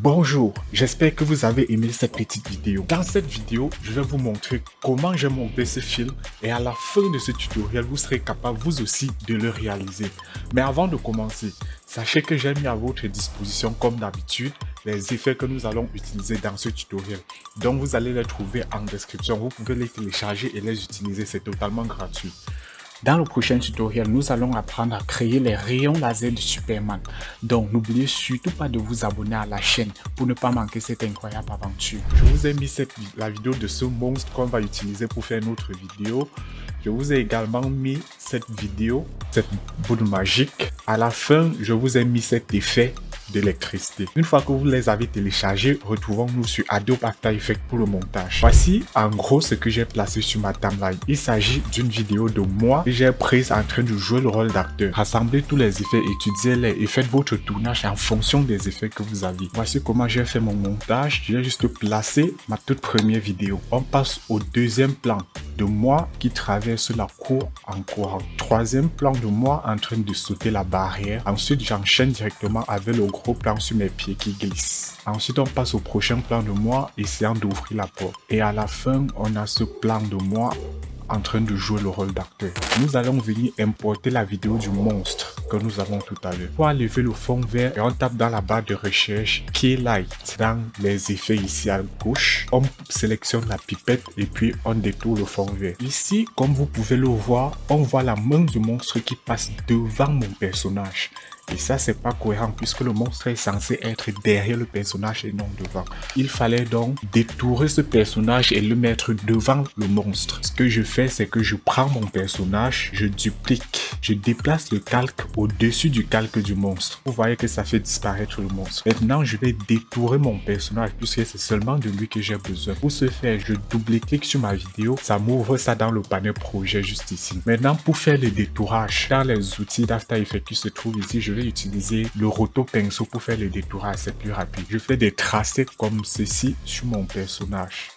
Bonjour, j'espère que vous avez aimé cette petite vidéo. Dans cette vidéo, je vais vous montrer comment j'ai monté ce film et à la fin de ce tutoriel, vous serez capable vous aussi de le réaliser. Mais avant de commencer, sachez que j'ai mis à votre disposition comme d'habitude les effets que nous allons utiliser dans ce tutoriel. Donc vous allez les trouver en description, vous pouvez les télécharger et les utiliser, c'est totalement gratuit. Dans le prochain tutoriel, nous allons apprendre à créer les rayons laser de Superman. Donc, n'oubliez surtout pas de vous abonner à la chaîne pour ne pas manquer cette incroyable aventure. Je vous ai mis la vidéo de ce monstre qu'on va utiliser pour faire notre vidéo. Je vous ai également mis cette vidéo, cette boule magique. À la fin, je vous ai mis cet effet d'électricité. Une fois que vous les avez téléchargés, retrouvons-nous sur Adobe After Effects pour le montage. Voici en gros ce que j'ai placé sur ma timeline. Il s'agit d'une vidéo de moi que j'ai prise en train de jouer le rôle d'acteur. Rassemblez tous les effets, étudiez-les et faites votre tournage en fonction des effets que vous avez. Voici comment j'ai fait mon montage. J'ai juste placé ma toute première vidéo. On passe au deuxième plan de moi qui traverse la cour en courant. Troisième plan de moi en train de sauter la barrière. Ensuite, j'enchaîne directement avec le gros plan sur mes pieds qui glissent. Ensuite, on passe au prochain plan de moi essayant d'ouvrir la porte. Et à la fin, on a ce plan de moi en train de jouer le rôle d'acteur. Nous allons venir importer la vidéo du monstre que nous avons tout à l'heure. Pour enlever le fond vert, et on tape dans la barre de recherche Keylight. Dans les effets ici à gauche, on sélectionne la pipette et puis on détourne le fond vert. Ici, comme vous pouvez le voir, on voit la main du monstre qui passe devant mon personnage. Et ça, c'est pas cohérent puisque le monstre est censé être derrière le personnage et non devant. Il fallait donc détourer ce personnage et le mettre devant le monstre. Ce que je fais, c'est que je prends mon personnage, je duplique, je déplace le calque au-dessus du calque du monstre. Vous voyez que ça fait disparaître le monstre. Maintenant, je vais détourer mon personnage puisque c'est seulement de lui que j'ai besoin. Pour ce faire, je double-clique sur ma vidéo, ça m'ouvre ça dans le panel projet juste ici. Maintenant, pour faire le détourage, dans les outils d'After Effects qui se trouvent ici, je vais utiliser le roto pinceau pour faire le détourage, c'est plus rapide. Je fais des tracés comme ceci sur mon personnage.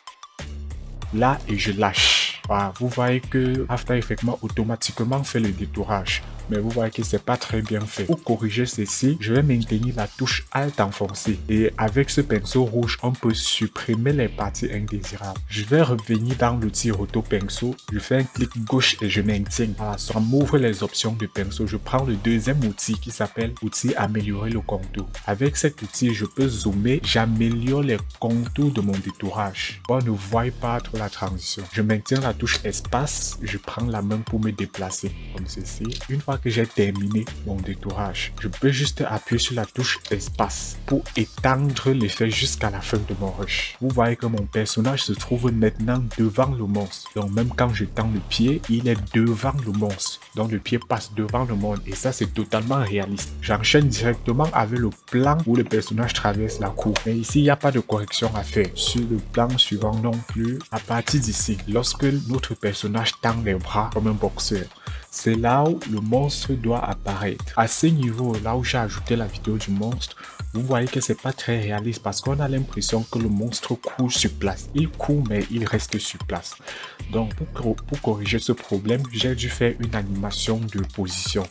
Là, et je lâche. Voilà, vous voyez que After Effects automatiquement fait le détourage. Mais vous voyez que c'est pas très bien fait. Pour corriger ceci, je vais maintenir la touche Alt enfoncée. Et avec ce pinceau rouge, on peut supprimer les parties indésirables. Je vais revenir dans l'outil roto pinceau. Je fais un clic gauche et je maintiens. Voilà, ça m'ouvre les options de pinceau. Je prends le deuxième outil qui s'appelle outil améliorer le contour. Avec cet outil, je peux zoomer. J'améliore les contours de mon détourage. On ne voit pas trop la transition. Je maintiens la touche espace. Je prends la main pour me déplacer comme ceci. Une fois que j'ai terminé mon détourage, je peux juste appuyer sur la touche espace pour étendre l'effet jusqu'à la fin de mon rush. Vous voyez que mon personnage se trouve maintenant devant le monstre. Donc même quand je tends le pied, il est devant le monstre. Donc le pied passe devant le monde et ça c'est totalement réaliste. J'enchaîne directement avec le plan où le personnage traverse la cour. Mais ici il n'y a pas de correction à faire. Sur le plan suivant non plus. À partir d'ici, lorsque notre personnage tend les bras comme un boxeur, c'est là où le monstre doit apparaître. À ce niveau, là où j'ai ajouté la vidéo du monstre, vous voyez que c'est pas très réaliste parce qu'on a l'impression que le monstre court sur place. Il court mais il reste sur place. Donc pour corriger ce problème, j'ai dû faire une animation de position.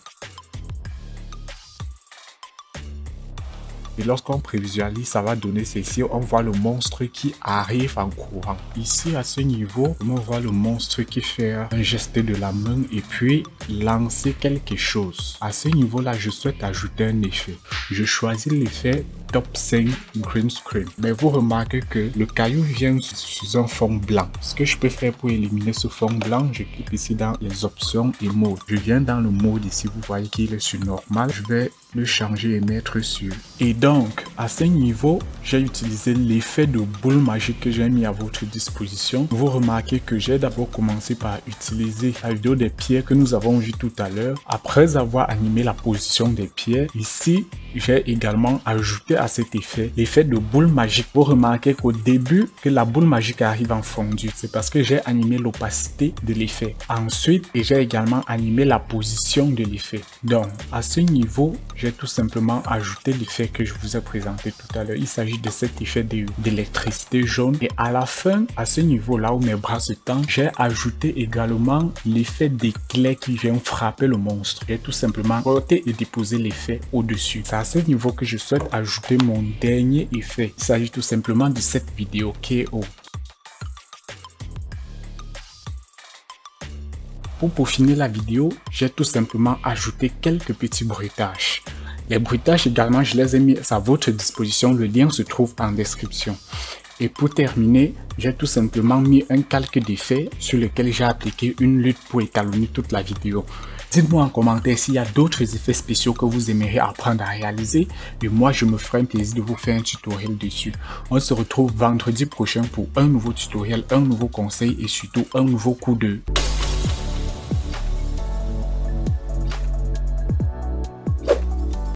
Et lorsqu'on prévisualise, ça va donner ceci. On voit le monstre qui arrive en courant. Ici, à ce niveau, on voit le monstre qui fait un geste de la main et puis lancer quelque chose. À ce niveau-là, je souhaite ajouter un effet. Je choisis l'effet Top 5 Green Screen. Mais vous remarquez que le caillou vient sur un fond blanc. Ce que je peux faire pour éliminer ce fond blanc, je clique ici dans les options et mode. Je viens dans le mode ici, vous voyez qu'il est sur normal. Je vais le changer et mettre sur. Et donc, à ce niveau, j'ai utilisé l'effet de boule magique que j'ai mis à votre disposition. Vous remarquez que j'ai d'abord commencé par utiliser la vidéo des pieds que nous avons vu tout à l'heure. Après avoir animé la position des pieds, ici, j'ai également ajouté à cet effet l'effet de boule magique. Vous remarquez qu'au début, que la boule magique arrive en fondu. C'est parce que j'ai animé l'opacité de l'effet. Ensuite, j'ai également animé la position de l'effet. Donc, à ce niveau, j'ai tout simplement ajouté l'effet que je vous ai présenté tout à l'heure. Il s'agit de cet effet d'électricité jaune. Et à la fin, à ce niveau là où mes bras se tendent, j'ai ajouté également l'effet d'éclair qui vient frapper le monstre. J'ai tout simplement porté et déposé l'effet au-dessus. C'est à ce niveau que je souhaite ajouter montrer mon dernier effet. Il s'agit tout simplement de cette vidéo KO. Pour peaufiner la vidéo, j'ai tout simplement ajouté quelques petits bruitages. Les bruitages également, je les ai mis à votre disposition. Le lien se trouve en description. Et pour terminer, j'ai tout simplement mis un calque d'effet sur lequel j'ai appliqué une lutte pour étalonner toute la vidéo. Dites-moi en commentaire s'il y a d'autres effets spéciaux que vous aimeriez apprendre à réaliser. Et moi, je me ferai un plaisir de vous faire un tutoriel dessus. On se retrouve vendredi prochain pour un nouveau tutoriel, un nouveau conseil et surtout un nouveau coup de